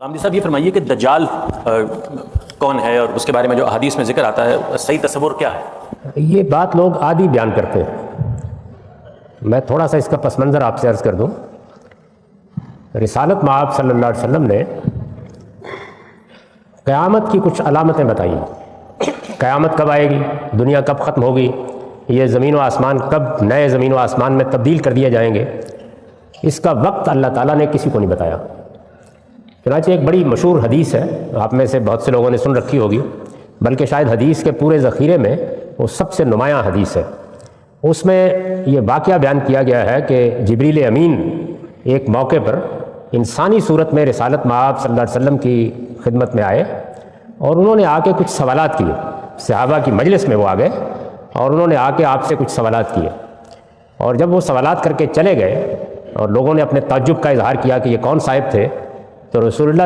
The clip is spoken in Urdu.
غامدی صاحب یہ فرمائیے کہ دجال کون ہے اور اس کے بارے میں جو احادیث میں ذکر آتا ہے صحیح تصور کیا ہے؟ یہ بات لوگ عادی بیان کرتے ہیں. میں تھوڑا سا اس کا پس منظر آپ سے عرض کر دوں. رسالت مآب صلی اللہ علیہ وسلم نے قیامت کی کچھ علامتیں بتائیں. قیامت کب آئے گی، دنیا کب ختم ہوگی، یہ زمین و آسمان کب نئے زمین و آسمان میں تبدیل کر دیے جائیں گے، اس کا وقت اللہ تعالیٰ نے کسی کو نہیں بتایا. چنانچہ ایک بڑی مشہور حدیث ہے، آپ میں سے بہت سے لوگوں نے سن رکھی ہوگی، بلکہ شاید حدیث کے پورے ذخیرے میں وہ سب سے نمایاں حدیث ہے. اس میں یہ واقعہ بیان کیا گیا ہے کہ جبریل امین ایک موقع پر انسانی صورت میں رسالت مآب صلی اللہ علیہ وسلم کی خدمت میں آئے اور انہوں نے آ کے کچھ سوالات کیے. صحابہ کی مجلس میں وہ آ گئے اور انہوں نے آ کے آپ سے کچھ سوالات کیے، اور جب وہ سوالات کر کے چلے گئے اور لوگوں نے اپنے تعجب کا اظہار کیا کہ یہ کون صاحب تھے، تو رسول اللہ